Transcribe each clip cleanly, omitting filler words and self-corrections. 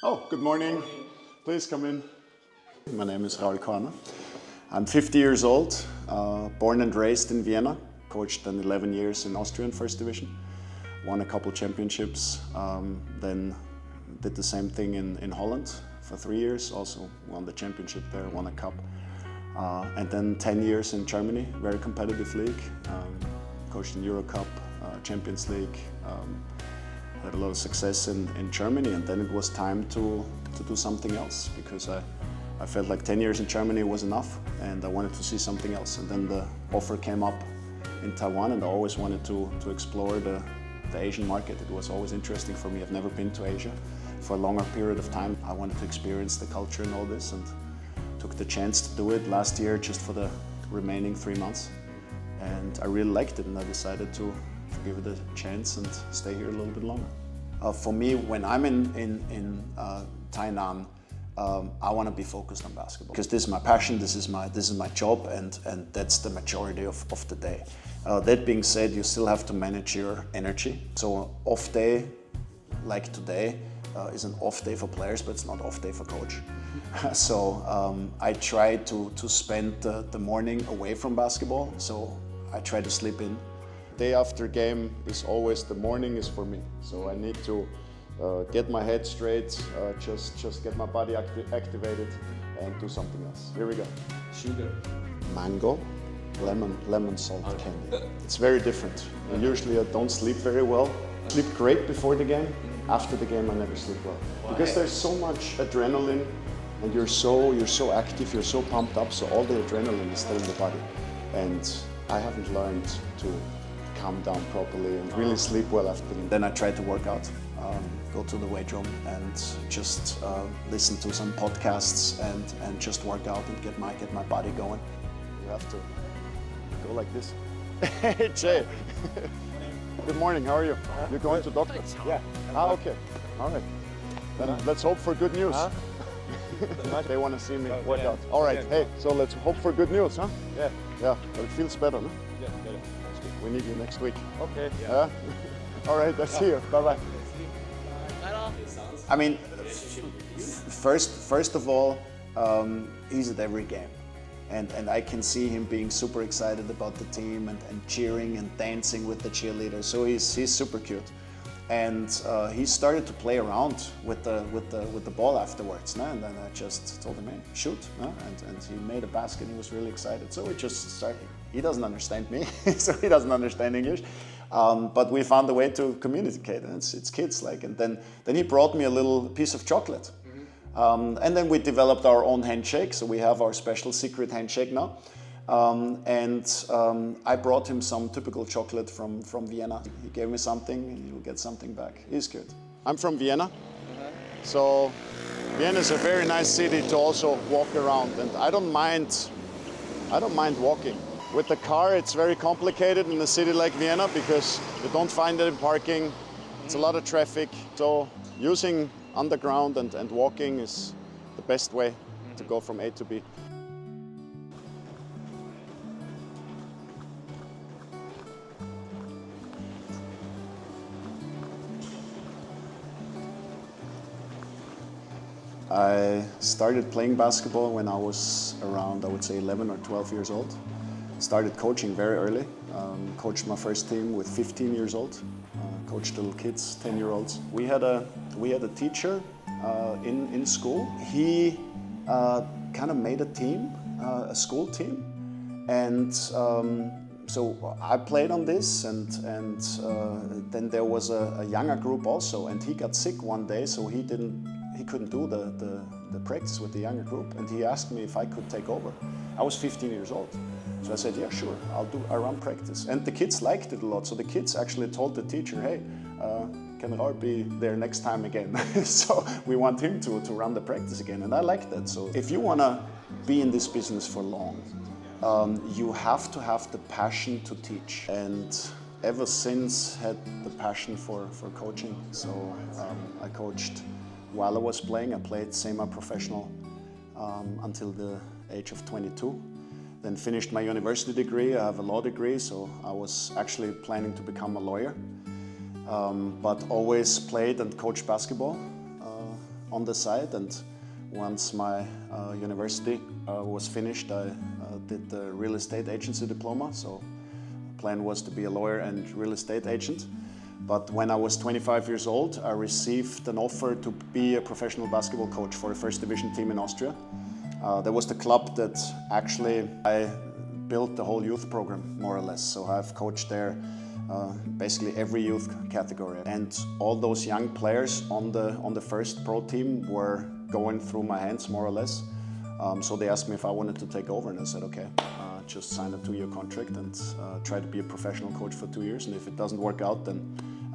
Oh, good morning. Please come in. My name is Korner. I'm 50 years old, born and raised in Vienna. Coached then 11 years in Austrian First Division. Won a couple championships. Then did the same thing in Holland for 3 years. Also won the championship there, won a cup. And then 10 years in Germany, very competitive league. Coached in Euro Cup, Champions League. Had a lot of success in Germany, and then it was time to do something else, because I felt like 10 years in Germany was enough and I wanted to see something else. And then the offer came up in Taiwan, and I always wanted to explore the Asian market. It was always interesting for me. I've never been to Asia for a longer period of time. I wanted to experience the culture and all this, and took the chance to do it last year just for the remaining 3 months. And I really liked it, and I decided to give it a chance and stay here a little bit longer. For me, when I'm in Tainan, I want to be focused on basketball, because this is my passion, this is my job, and that's the majority of the day. That being said, you still have to manage your energy. So off day, like today, is an off day for players, but it's not off day for coach. So I try to spend the morning away from basketball. So I try to sleep in. Day after game is always, the morning is for me. So I need to get my head straight, just get my body activated and do something else. Here we go. Sugar. Mango, lemon salt candy. It's very different. Usually I don't sleep very well. Sleep great before the game. After the game I never sleep well. Because there's so much adrenaline, and you're so active, you're so pumped up, so all the adrenaline is still in the body. And I haven't learned to calm down properly and really sleep well after the game. Then I try to work out, go to the weight room and just listen to some podcasts and just work out and get my body going. You have to go like this. Hey Jay, good morning, how are you? You're going to doctor? Yeah. Ah, okay, all right. Then let's hope for good news. They want to see me work out. All right, hey, so let's hope for good news, huh? Yeah. Yeah, but it feels better, no? Yeah, better. We need you next week. Okay. Yeah. All right, I see you. Bye-bye. I mean, first of all, he's at every game. And I can see him being super excited about the team and cheering and dancing with the cheerleaders. So he's super cute. And he started to play around with the ball afterwards, no? And then I just told him, hey, shoot, no? And he made a basket. He was really excited. So we just started. He doesn't understand me, so he doesn't understand English. But we found a way to communicate, and it's kids like. And then he brought me a little piece of chocolate, and then we developed our own handshake. So we have our special secret handshake now. I brought him some typical chocolate from Vienna. He gave me something, and he'll get something back. He's good. I'm from Vienna, so Vienna is a very nice city to also walk around, and I don't mind walking. With the car, it's very complicated in a city like Vienna because you don't find any parking. It's a lot of traffic. So using underground and walking is the best way to go from A to B. I started playing basketball when I was around, I would say, 11 or 12 years old. Started coaching very early. Coached my first team with 15 years old. Coached little kids, 10-year-olds. We had a teacher in school. He kind of made a team, a school team, and so I played on this, and then there was a younger group also, and he got sick one day, so he couldn't do the practice with the younger group, and he asked me if I could take over. I was 15 years old. So I said, yeah, sure, I'll run practice. And the kids liked it a lot. So the kids actually told the teacher, hey, can Raul be there next time again? So we want him to run the practice again. And I like that. So if you want to be in this business for long, you have to have the passion to teach. And ever since had the passion for coaching. So I coached while I was playing. I played semi-professional until the age of 22. Then finished my university degree. I have a law degree, so I was actually planning to become a lawyer. But always played and coached basketball on the side, and once my university was finished, I did the real estate agency diploma. So the plan was to be a lawyer and real estate agent. But when I was 25 years old, I received an offer to be a professional basketball coach for a first division team in Austria. That was the club that actually I built the whole youth program, more or less. So I've coached there basically every youth category. And all those young players on the first pro team were going through my hands, more or less. So they asked me if I wanted to take over, and I said, okay, just sign a 2-year contract and try to be a professional coach for 2 years. And if it doesn't work out, then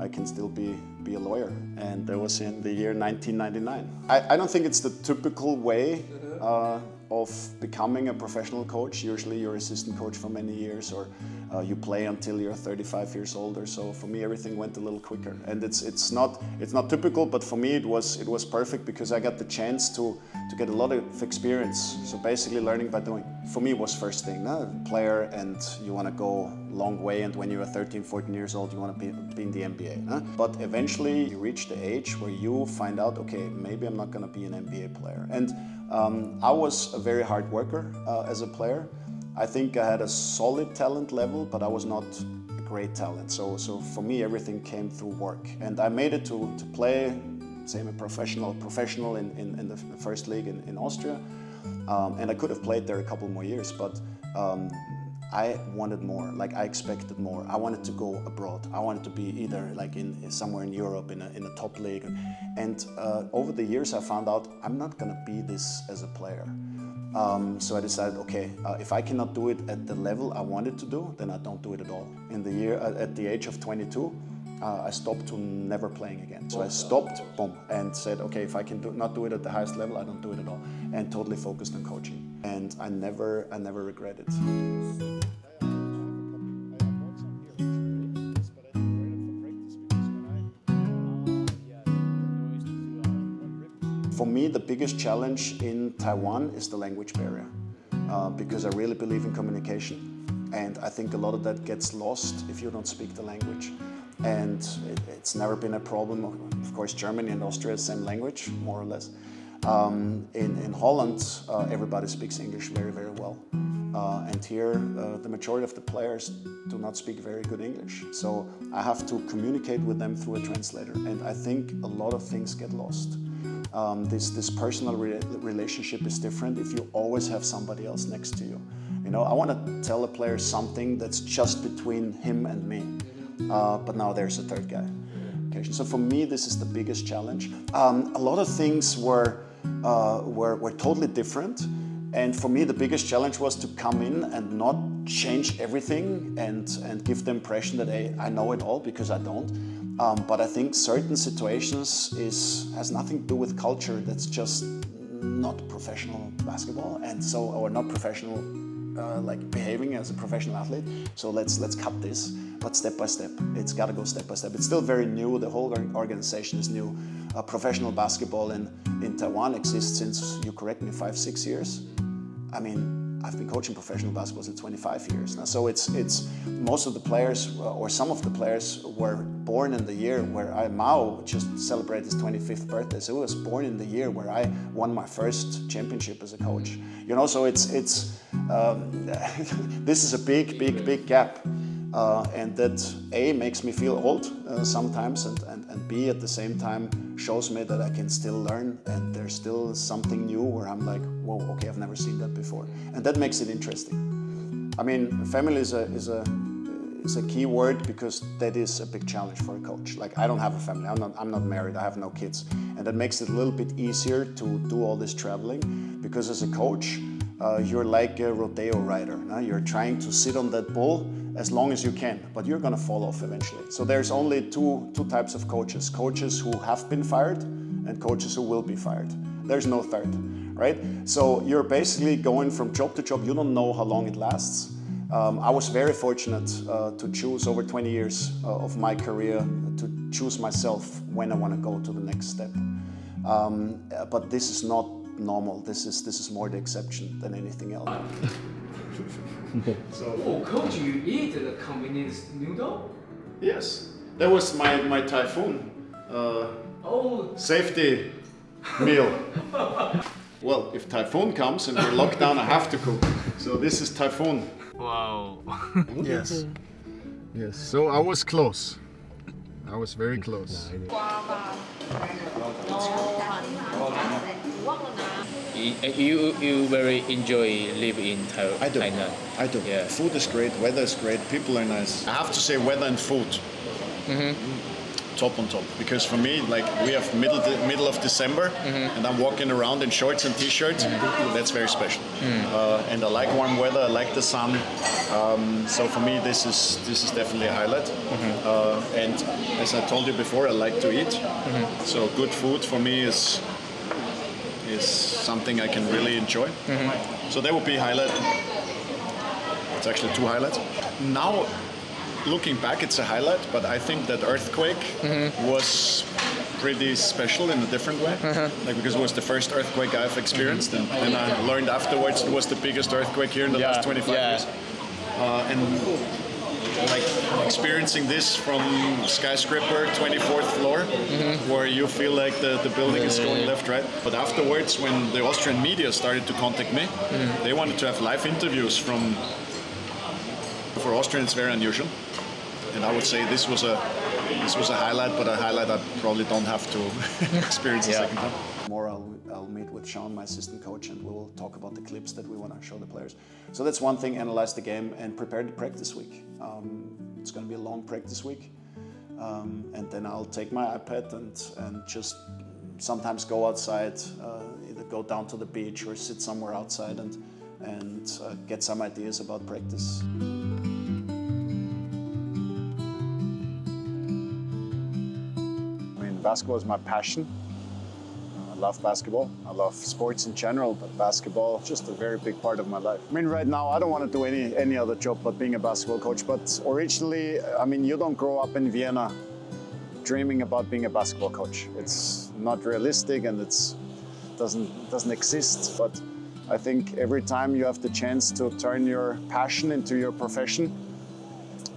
I can still be a lawyer. And that was in the year 1999. I don't think it's the typical way of becoming a professional coach. Usually you're assistant coach for many years, or you play until you're 35 years old or so. For me, everything went a little quicker, and it's not typical, but for me it was perfect because I got the chance to get a lot of experience. So basically learning by doing. For me it was first thing, player, and you want to go a long way, and when you're 13, 14 years old you want to be in the NBA. But eventually you reach the age where you find out, okay, maybe I'm not going to be an NBA player. And I was a very hard worker as a player. I think I had a solid talent level, but I was not a great talent. So for me, everything came through work. And I made it to play, say, a professional in the first league in Austria. And I could have played there a couple more years, but I wanted more. Like, I expected more. I wanted to go abroad. I wanted to be either like somewhere in Europe in a top league. And over the years, I found out I'm not going to be this as a player. So I decided, okay, if I cannot do it at the level I wanted to do, then I don't do it at all. At the age of 22, I stopped to never playing again. So I stopped, boom, and said, okay, if I can not do it at the highest level, I don't do it at all, and totally focused on coaching. And I never regret it. For me, the biggest challenge in Taiwan is the language barrier, because I really believe in communication, and I think a lot of that gets lost if you don't speak the language. And it's never been a problem. Of course, Germany and Austria, same language, more or less. In Holland, everybody speaks English very, very well. And here, the majority of the players do not speak very good English. So I have to communicate with them through a translator. And I think a lot of things get lost. This personal relationship is different if you always have somebody else next to you. You know, I want to tell a player something that's just between him and me. But now there's a third guy. Okay, so for me, this is the biggest challenge. A lot of things were totally different. And for me, the biggest challenge was to come in and not change everything and give the impression that, hey, I know it all, because I don't. But I think certain situations has nothing to do with culture. That's just not professional basketball, and so, or not professional like behaving as a professional athlete. So let's cut this, but step by step. It's got to go step by step. It's still very new. The whole organization is new. Professional basketball in Taiwan exists since, you correct me, 5-6 years. I mean, I've been coaching professional basketball since 25 years now. So it's most of the players, or some of the players, were born in the year where Mao just celebrated his 25th birthday. So he was born in the year where I won my first championship as a coach. You know, so it's this is a big gap. And that A, makes me feel old sometimes, and B, at the same time shows me that I can still learn, and there's still something new where I'm like, whoa, okay, I've never seen that before. And that makes it interesting. I mean, family is a key word, because that is a big challenge for a coach. Like, I don't have a family, I'm not married, I have no kids. And that makes it a little bit easier to do all this traveling, because as a coach, you're like a rodeo rider. You're trying to sit on that bull as long as you can, but you're gonna fall off eventually. So there's only two types of coaches. Coaches who have been fired and coaches who will be fired. There's no third, right? So you're basically going from job to job. You don't know how long it lasts. I was very fortunate to choose over 20 years of my career to choose myself when I want to go to the next step. But this is not normal. This is more the exception than anything else. Oh, Coach, you eat the convenience noodle? Yes, that was my typhoon. Safety meal. Well, if typhoon comes and we're locked down, I have to cook. So this is typhoon. Wow. Yes. Yes. So I was close. I was very close. You very enjoy living in Thailand. I do. Yeah. Food is great, weather is great, people are nice. I have to say weather and food. Top on top, because for me, like, we have middle of December, and I'm walking around in shorts and t-shirts. That's very special. And I like warm weather. I like the sun. So for me, this is definitely a highlight. And as I told you before, I like to eat. So good food for me is something I can really enjoy. So that would be a highlight. It's actually 2 highlights. Now, looking back, it's a highlight, but I think that earthquake was pretty special in a different way. Like, because it was the first earthquake I've experienced, and I learned afterwards it was the biggest earthquake here in the last 25 years. And like experiencing this from skyscraper 24th floor, where you feel like the building is going left, right. But afterwards, when the Austrian media started to contact me, they wanted to have live interviews from. For Austrians, it's very unusual, and I would say this was a highlight, but a highlight I probably don't have to experience a second time. Tomorrow I'll meet with Sean, my assistant coach, and we will talk about the clips that we want to show the players. So that's one thing: analyze the game and prepare the practice week. It's going to be a long practice week, and then I'll take my iPad and just sometimes go outside, either go down to the beach or sit somewhere outside and get some ideas about practice. I mean, basketball is my passion. I love basketball. I love sports in general, but basketball is just a very big part of my life. I mean, right now I don't want to do any other job but being a basketball coach. But originally, I mean, you don't grow up in Vienna dreaming about being a basketball coach. It's not realistic, and it doesn't exist. But I think every time you have the chance to turn your passion into your profession,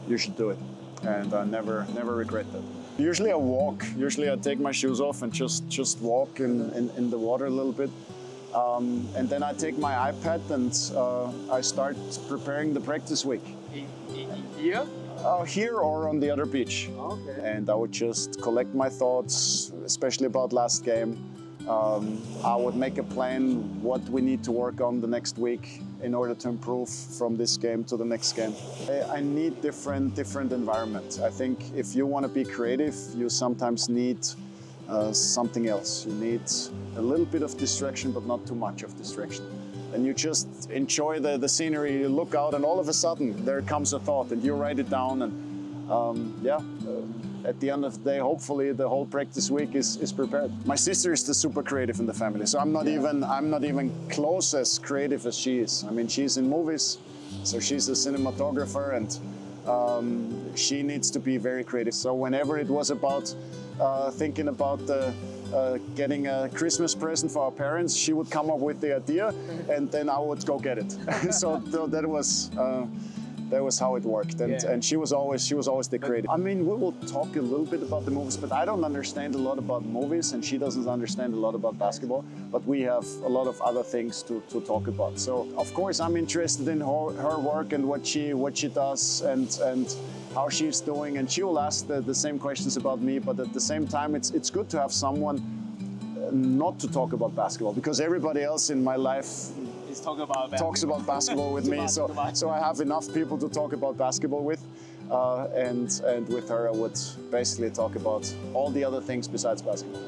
you should do it. And I never regret that. Usually I walk. Usually I take my shoes off and just walk in the water a little bit. And then I take my iPad and I start preparing the practice week. Here? Here or on the other beach. Okay. And I would just collect my thoughts, especially about last game. I would make a plan what we need to work on the next week in order to improve from this game to the next game. I need different environments. I think if you want to be creative, you sometimes need something else. You need a little bit of distraction, but not too much of distraction. And you just enjoy the scenery, you look out, and all of a sudden there comes a thought, and you write it down, and at the end of the day, hopefully the whole practice week is prepared. My sister is the super creative in the family, so I'm not even close as creative as she is. I mean, she's in movies, so she's a cinematographer, and she needs to be very creative. So whenever it was about thinking about getting a Christmas present for our parents, she would come up with the idea, and then I would go get it. So that was how it worked, and she was always the creative. I mean, we will talk a little bit about the movies, but I don't understand a lot about movies, and she doesn't understand a lot about basketball. But we have a lot of other things to talk about. So of course I'm interested in her work and what she does and how she's doing, and she will ask the same questions about me. But at the same time, it's good to have someone not to talk about basketball, because everybody else in my life talks about basketball with me. So I have enough people to talk about basketball with, and with her I would basically talk about all the other things besides basketball.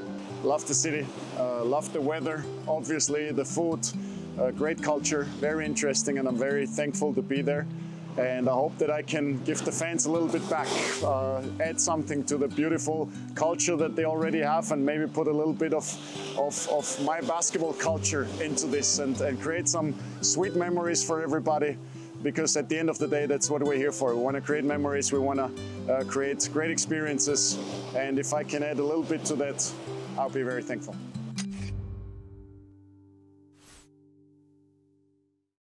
Love the city, love the weather, obviously the food, great culture, very interesting, and I'm very thankful to be there. And I hope that I can give the fans a little bit back, add something to the beautiful culture that they already have, and maybe put a little bit of my basketball culture into this, and create some sweet memories for everybody. Because at the end of the day, that's what we're here for. We want to create memories, we want to create great experiences. And if I can add a little bit to that, I'll be very thankful.